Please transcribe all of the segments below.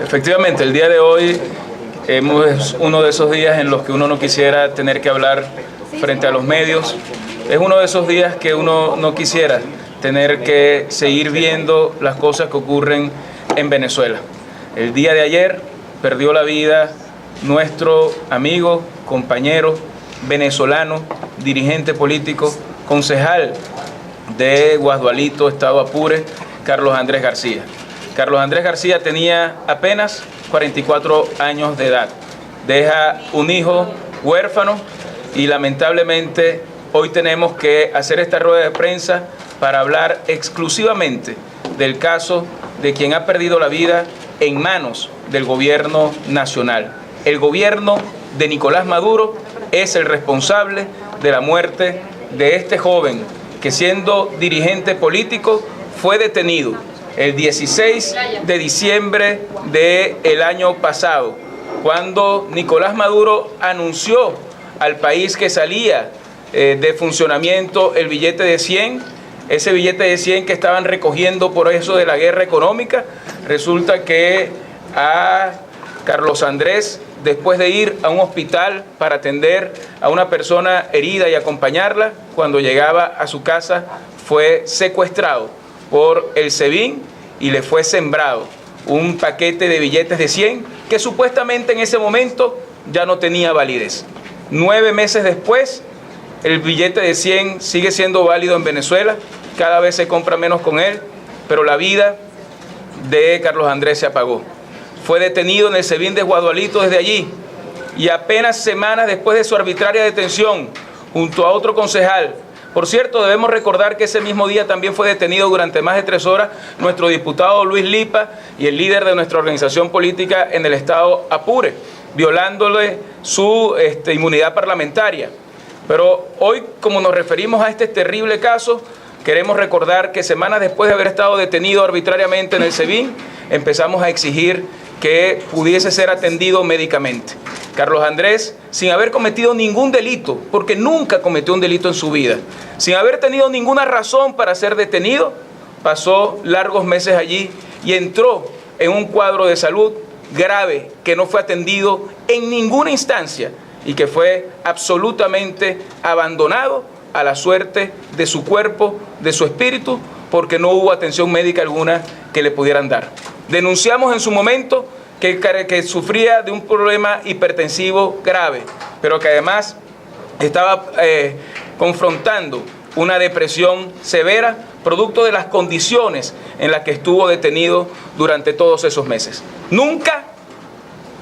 Efectivamente, el día de hoy es uno de esos días en los que uno no quisiera tener que hablar frente a los medios. Es uno de esos días que uno no quisiera tener que seguir viendo las cosas que ocurren en Venezuela. El día de ayer perdió la vida nuestro amigo, compañero, venezolano, dirigente político, concejal de Guasdualito, Estado Apure, Carlos Andrés García. Carlos Andrés García tenía apenas 44 años de edad. Deja un hijo huérfano y lamentablemente hoy tenemos que hacer esta rueda de prensa para hablar exclusivamente del caso de quien ha perdido la vida en manos del gobierno nacional. El gobierno de Nicolás Maduro es el responsable de la muerte de este joven que, siendo dirigente político, fue detenido el 16 de diciembre del año pasado, cuando Nicolás Maduro anunció al país que salía de funcionamiento el billete de 100, ese billete de 100 que estaban recogiendo por eso de la guerra económica. Resulta que a Carlos Andrés, después de ir a un hospital para atender a una persona herida y acompañarla, cuando llegaba a su casa fue secuestrado por el SEBIN y le fue sembrado un paquete de billetes de 100 que supuestamente en ese momento ya no tenía validez. 9 meses después, el billete de 100 sigue siendo válido en Venezuela, cada vez se compra menos con él, pero la vida de Carlos Andrés se apagó. Fue detenido en el SEBIN de Guasdualito desde allí y apenas semanas después de su arbitraria detención junto a otro concejal. Por cierto, debemos recordar que ese mismo día también fue detenido durante más de 3 horas nuestro diputado Luis Lipa y el líder de nuestra organización política en el estado Apure, violándole su inmunidad parlamentaria. Pero hoy, como nos referimos a este terrible caso, queremos recordar que semanas después de haber estado detenido arbitrariamente en el SEBIN, empezamos a exigir que pudiese ser atendido médicamente. Carlos Andrés, sin haber cometido ningún delito, porque nunca cometió un delito en su vida, sin haber tenido ninguna razón para ser detenido, pasó largos meses allí y entró en un cuadro de salud grave que no fue atendido en ninguna instancia y que fue absolutamente abandonado a la suerte de su cuerpo, de su espíritu, porque no hubo atención médica alguna que le pudieran dar. Denunciamos en su momento que sufría de un problema hipertensivo grave, pero que además estaba confrontando una depresión severa, producto de las condiciones en las que estuvo detenido durante todos esos meses. Nunca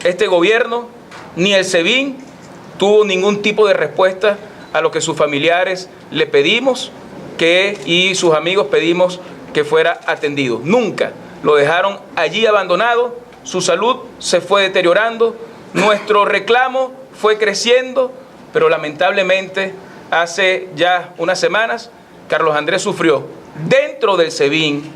este gobierno ni el SEBIN tuvo ningún tipo de respuesta a lo que sus familiares le pedimos y sus amigos pedimos que fuera atendido. Nunca lo dejaron allí abandonado, su salud se fue deteriorando, nuestro reclamo fue creciendo, pero lamentablemente hace ya unas semanas Carlos Andrés sufrió dentro del SEBIN,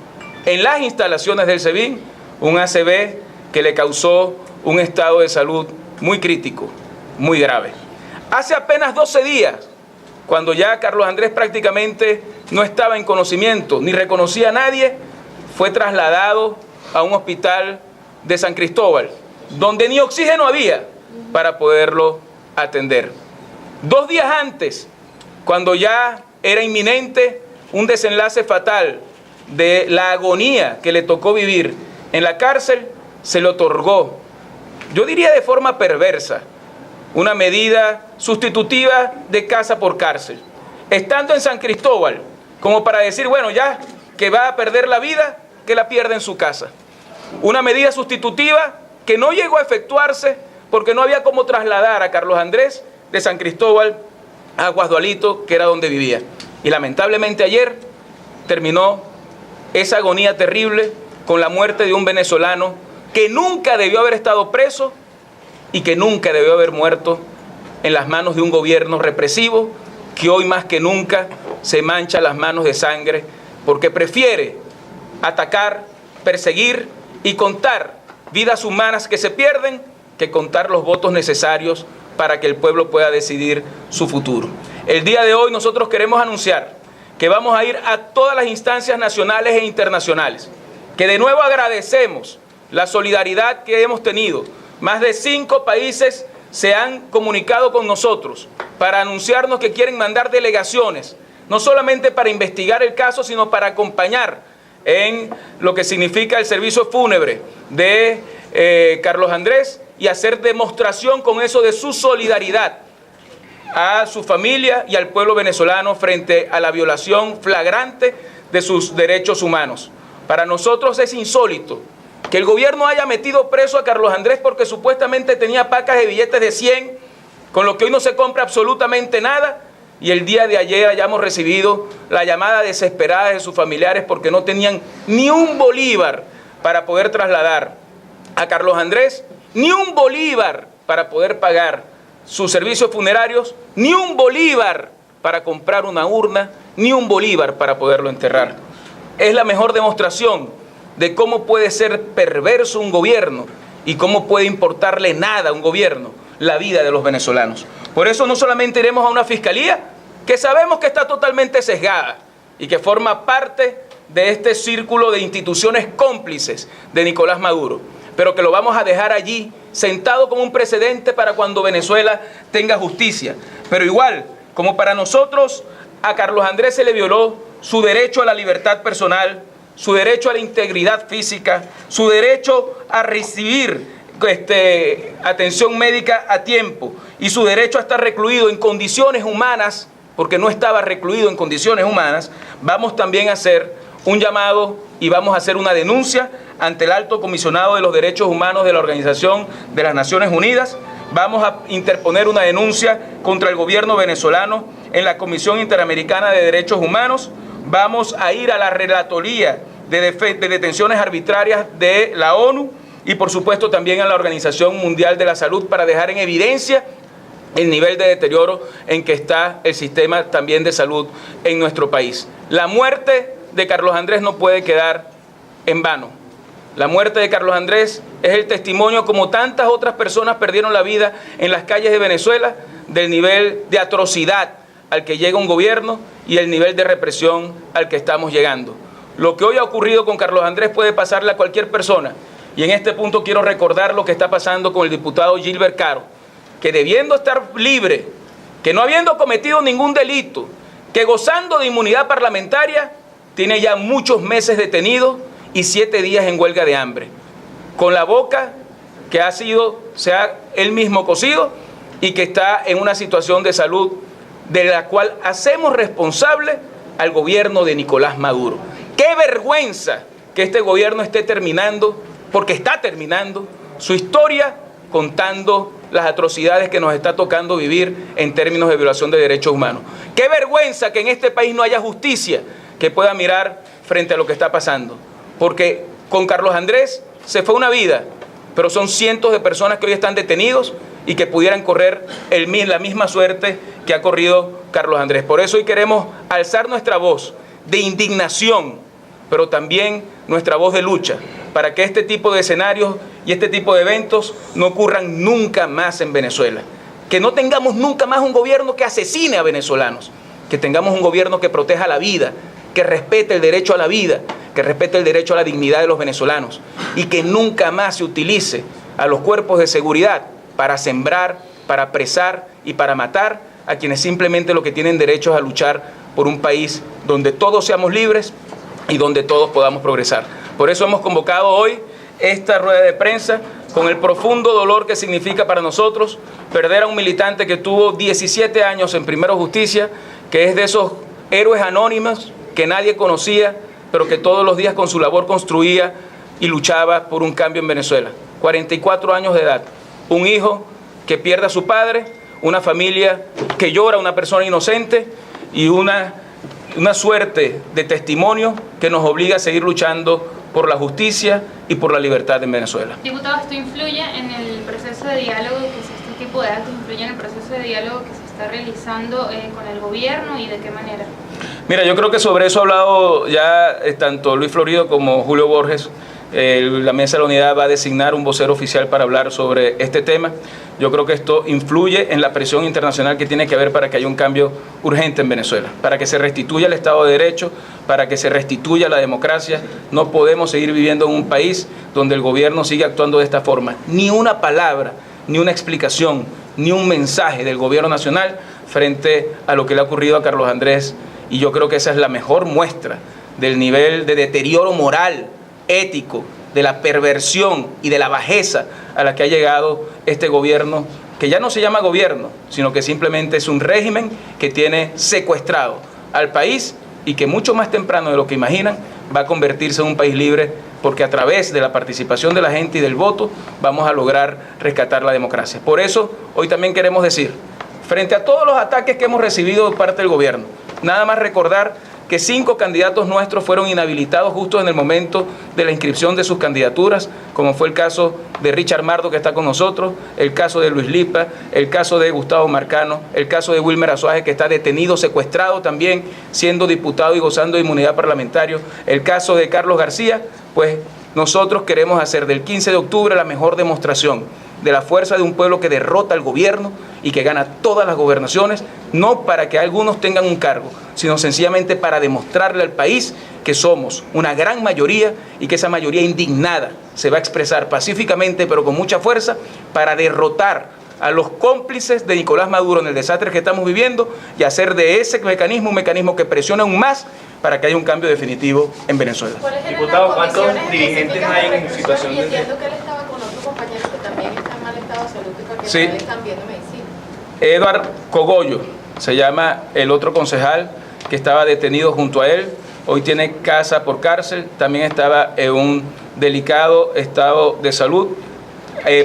en las instalaciones del SEBIN, un ACV que le causó un estado de salud muy crítico, muy grave. Hace apenas 12 días, cuando ya Carlos Andrés prácticamente no estaba en conocimiento, ni reconocía a nadie, fue trasladado a un hospital de San Cristóbal, donde ni oxígeno había para poderlo atender. 2 días antes, cuando ya era inminente un desenlace fatal de la agonía que le tocó vivir en la cárcel, se le otorgó, yo diría de forma perversa, una medida sustitutiva de casa por cárcel, estando en San Cristóbal, como para decir, bueno, ya que va a perder la vida, que la pierda en su casa. Una medida sustitutiva que no llegó a efectuarse porque no había cómo trasladar a Carlos Andrés de San Cristóbal a Guasdualito, que era donde vivía. Y lamentablemente ayer terminó esa agonía terrible con la muerte de un venezolano que nunca debió haber estado preso y que nunca debió haber muerto en las manos de un gobierno represivo que hoy más que nunca se mancha las manos de sangre porque prefiere atacar, perseguir y contar vidas humanas que se pierden que contar los votos necesarios para que el pueblo pueda decidir su futuro. El día de hoy nosotros queremos anunciar que vamos a ir a todas las instancias nacionales e internacionales, que de nuevo agradecemos la solidaridad que hemos tenido. Más de 5 países se han comunicado con nosotros para anunciarnos que quieren mandar delegaciones, no solamente para investigar el caso, sino para acompañar en lo que significa el servicio fúnebre de Carlos Andrés y hacer demostración con eso de su solidaridad a su familia y al pueblo venezolano frente a la violación flagrante de sus derechos humanos. Para nosotros es insólito que el gobierno haya metido preso a Carlos Andrés porque supuestamente tenía pacas de billetes de 100, con lo que hoy no se compra absolutamente nada, y el día de ayer hayamos recibido la llamada desesperada de sus familiares porque no tenían ni un bolívar para poder trasladar a Carlos Andrés, ni un bolívar para poder pagar sus servicios funerarios, ni un bolívar para comprar una urna, ni un bolívar para poderlo enterrar. Es la mejor demostración de cómo puede ser perverso un gobierno y cómo puede importarle nada a un gobierno la vida de los venezolanos. Por eso no solamente iremos a una fiscalía que sabemos que está totalmente sesgada y que forma parte de este círculo de instituciones cómplices de Nicolás Maduro, pero que lo vamos a dejar allí sentado como un precedente para cuando Venezuela tenga justicia. Pero igual, como para nosotros a Carlos Andrés se le violó su derecho a la libertad personal, su derecho a la integridad física, su derecho a recibir atención médica a tiempo y su derecho a estar recluido en condiciones humanas, porque no estaba recluido en condiciones humanas, vamos también a hacer un llamado y vamos a hacer una denuncia ante el Alto Comisionado de los Derechos Humanos de la Organización de las Naciones Unidas. Vamos a interponer una denuncia contra el gobierno venezolano en la Comisión Interamericana de Derechos Humanos. Vamos a ir a la Relatoría de Detenciones Arbitrarias de la ONU y por supuesto también a la Organización Mundial de la Salud para dejar en evidencia el nivel de deterioro en que está el sistema también de salud en nuestro país. La muerte de Carlos Andrés no puede quedar en vano. La muerte de Carlos Andrés es el testimonio, como tantas otras personas perdieron la vida en las calles de Venezuela, del nivel de atrocidad al que llega un gobierno y el nivel de represión al que estamos llegando. Lo que hoy ha ocurrido con Carlos Andrés puede pasarle a cualquier persona. Y en este punto quiero recordar lo que está pasando con el diputado Gilbert Caro, que debiendo estar libre, que no habiendo cometido ningún delito, que gozando de inmunidad parlamentaria, tiene ya muchos meses detenido y 7 días en huelga de hambre, con la boca que se ha él mismo cosido y que está en una situación de salud de la cual hacemos responsable al gobierno de Nicolás Maduro. ¡Qué vergüenza que este gobierno esté terminando, porque está terminando, su historia contando las atrocidades que nos está tocando vivir en términos de violación de derechos humanos! ¡Qué vergüenza que en este país no haya justicia que pueda mirar frente a lo que está pasando! Porque con Carlos Andrés se fue una vida, pero son cientos de personas que hoy están detenidos y que pudieran correr la misma suerte que ha corrido Carlos Andrés. Por eso hoy queremos alzar nuestra voz de indignación, pero también nuestra voz de lucha, para que este tipo de escenarios y este tipo de eventos no ocurran nunca más en Venezuela. Que no tengamos nunca más un gobierno que asesine a venezolanos, que tengamos un gobierno que proteja la vida, que respete el derecho a la vida, que respete el derecho a la dignidad de los venezolanos y que nunca más se utilice a los cuerpos de seguridad para sembrar, para apresar y para matar a quienes simplemente lo que tienen derecho es a luchar por un país donde todos seamos libres y donde todos podamos progresar. Por eso hemos convocado hoy esta rueda de prensa con el profundo dolor que significa para nosotros perder a un militante que tuvo 17 años en Primero Justicia, que es de esos héroes anónimos que nadie conocía, pero que todos los días con su labor construía y luchaba por un cambio en Venezuela. 44 años de edad, un hijo que pierde a su padre, una familia que llora a una persona inocente y una suerte de testimonio que nos obliga a seguir luchando por la justicia y por la libertad en Venezuela. Diputado, ¿esto influye en el proceso de diálogo, este tipo de actos influye en el proceso de diálogo que se está realizando con el gobierno y de qué manera? Mira, yo creo que sobre eso ha hablado ya tanto Luis Florido como Julio Borges, La Mesa de la Unidad va a designar un vocero oficial para hablar sobre este tema. Yo creo que esto influye en la presión internacional que tiene que haber para que haya un cambio urgente en Venezuela, para que se restituya el Estado de Derecho, para que se restituya la democracia. No podemos seguir viviendo en un país donde el gobierno sigue actuando de esta forma. Ni una palabra, ni una explicación, ni un mensaje del gobierno nacional frente a lo que le ha ocurrido a Carlos Andrés. Y yo creo que esa es la mejor muestra del nivel de deterioro moral, ético, de la perversión y de la bajeza a la que ha llegado este gobierno, que ya no se llama gobierno, sino que simplemente es un régimen que tiene secuestrado al país y que mucho más temprano de lo que imaginan va a convertirse en un país libre, porque a través de la participación de la gente y del voto vamos a lograr rescatar la democracia. Por eso hoy también queremos decir, frente a todos los ataques que hemos recibido de parte del gobierno, nada más recordar que 5 candidatos nuestros fueron inhabilitados justo en el momento de la inscripción de sus candidaturas, como fue el caso de Richard Mardo, que está con nosotros, el caso de Luis Lipa, el caso de Gustavo Marcano, el caso de Wilmer Azuaje, que está detenido, secuestrado también, siendo diputado y gozando de inmunidad parlamentaria, el caso de Carlos García. Pues nosotros queremos hacer del 15 de octubre la mejor demostración de la fuerza de un pueblo que derrota al gobierno y que gana todas las gobernaciones, no para que algunos tengan un cargo, sino sencillamente para demostrarle al país que somos una gran mayoría y que esa mayoría indignada se va a expresar pacíficamente pero con mucha fuerza para derrotar a los cómplices de Nicolás Maduro en el desastre que estamos viviendo y hacer de ese mecanismo un mecanismo que presione aún más para que haya un cambio definitivo en Venezuela. Diputado, ¿cuántos dirigentes hay en situación de... Entiendo que él estaba con otros compañeros que también están en mal estado de salud y porque sí, están viendo medicina. Eduard Cogollo se llama el otro concejal que estaba detenido junto a él. Hoy tiene casa por cárcel, también estaba en un delicado estado de salud.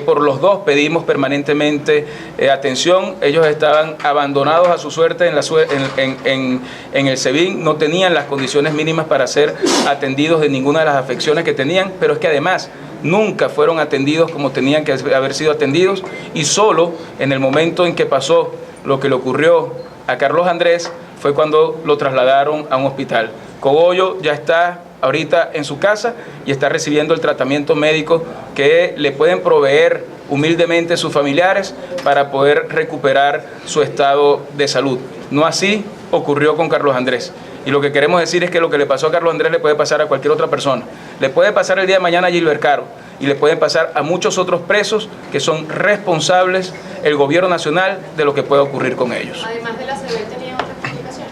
Por los dos pedimos permanentemente atención. Ellos estaban abandonados a su suerte en el SEBIN, no tenían las condiciones mínimas para ser atendidos de ninguna de las afecciones que tenían, pero es que además nunca fueron atendidos como tenían que haber sido atendidos, y solo en el momento en que pasó lo que le ocurrió a Carlos Andrés fue cuando lo trasladaron a un hospital. Cogollo ya está ahorita en su casa y está recibiendo el tratamiento médico que le pueden proveer humildemente sus familiares para poder recuperar su estado de salud. No así ocurrió con Carlos Andrés. Y lo que queremos decir es que lo que le pasó a Carlos Andrés le puede pasar a cualquier otra persona. Le puede pasar el día de mañana a Gilbert Caro y le pueden pasar a muchos otros presos que son responsables el gobierno nacional de lo que pueda ocurrir con ellos. Además de la CB, ¿tenía otra explicación?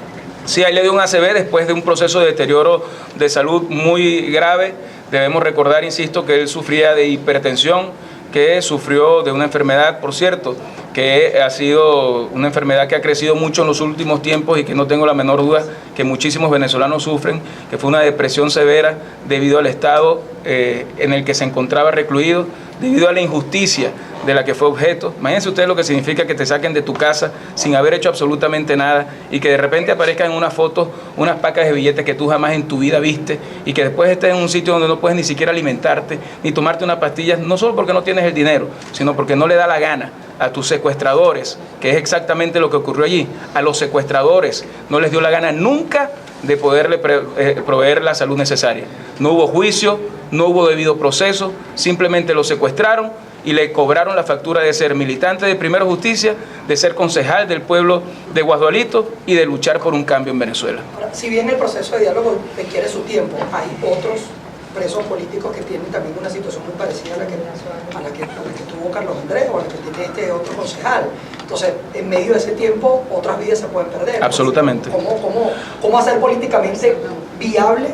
Sí, ahí le dio un ACV después de un proceso de deterioro de salud muy grave. Debemos recordar, insisto, que él sufría de hipertensión, que sufrió de una enfermedad, por cierto, que ha sido una enfermedad que ha crecido mucho en los últimos tiempos y que no tengo la menor duda que muchísimos venezolanos sufren, que fue una depresión severa debido al estado en el que se encontraba recluido, debido a la injusticia de la que fue objeto. Imagínense ustedes lo que significa que te saquen de tu casa sin haber hecho absolutamente nada y que de repente aparezcan en una foto unas pacas de billetes que tú jamás en tu vida viste y que después estés en un sitio donde no puedes ni siquiera alimentarte ni tomarte una pastilla, no solo porque no tienes el dinero, sino porque no le da la gana a tus secuestradores, que es exactamente lo que ocurrió allí. A los secuestradores no les dio la gana nunca de poderle proveer la salud necesaria. No hubo juicio, no hubo debido proceso, simplemente lo secuestraron y le cobraron la factura de ser militante de Primero Justicia, de ser concejal del pueblo de Guasdualito y de luchar por un cambio en Venezuela. Ahora, si bien el proceso de diálogo requiere su tiempo, hay otros presos políticos que tienen también una situación muy parecida a la que tuvo Carlos Andrés o a la que tiene este otro concejal. Entonces, en medio de ese tiempo, otras vidas se pueden perder. Absolutamente. ¿Cómo hacer políticamente viable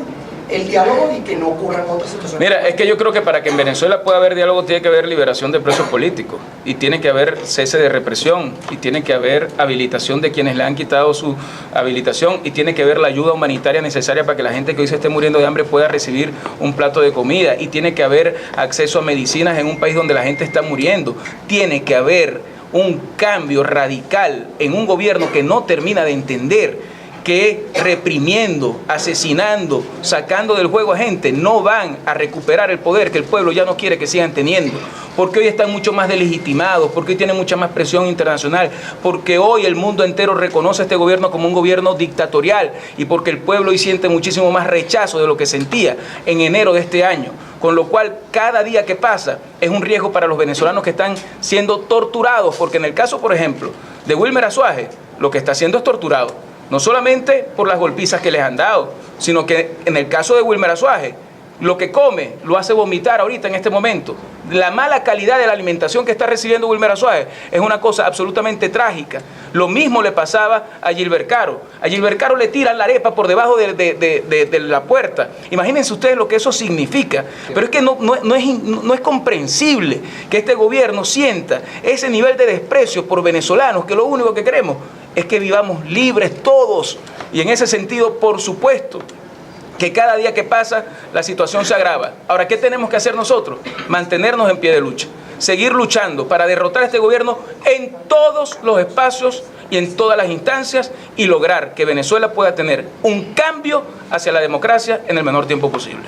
el diálogo y que no ocurran otras situaciones? Mira, es que yo creo que para que en Venezuela pueda haber diálogo tiene que haber liberación de presos políticos y tiene que haber cese de represión y tiene que haber habilitación de quienes le han quitado su habilitación y tiene que haber la ayuda humanitaria necesaria para que la gente que hoy se esté muriendo de hambre pueda recibir un plato de comida y tiene que haber acceso a medicinas en un país donde la gente está muriendo. Tiene que haber un cambio radical en un gobierno que no termina de entender que reprimiendo, asesinando, sacando del juego a gente, no van a recuperar el poder que el pueblo ya no quiere que sigan teniendo, porque hoy están mucho más delegitimados, porque hoy tienen mucha más presión internacional, porque hoy el mundo entero reconoce a este gobierno como un gobierno dictatorial y porque el pueblo hoy siente muchísimo más rechazo de lo que sentía en enero de este año, con lo cual cada día que pasa es un riesgo para los venezolanos que están siendo torturados, porque en el caso, por ejemplo, de Wilmer Azuaje, lo que está haciendo es torturado. No solamente por las golpizas que les han dado, sino que en el caso de Wilmer Azuaje, lo que come lo hace vomitar ahorita en este momento. La mala calidad de la alimentación que está recibiendo Wilmer Azuaje es una cosa absolutamente trágica. Lo mismo le pasaba a Gilbert Caro. A Gilbert Caro le tiran la arepa por debajo de la puerta. Imagínense ustedes lo que eso significa. Pero es que no es comprensible que este gobierno sienta ese nivel de desprecio por venezolanos, que lo único que queremos es que vivamos libres todos. Y en ese sentido, por supuesto, que cada día que pasa la situación se agrava. Ahora, ¿qué tenemos que hacer nosotros? Mantenernos en pie de lucha, seguir luchando para derrotar a este gobierno en todos los espacios y en todas las instancias y lograr que Venezuela pueda tener un cambio hacia la democracia en el menor tiempo posible.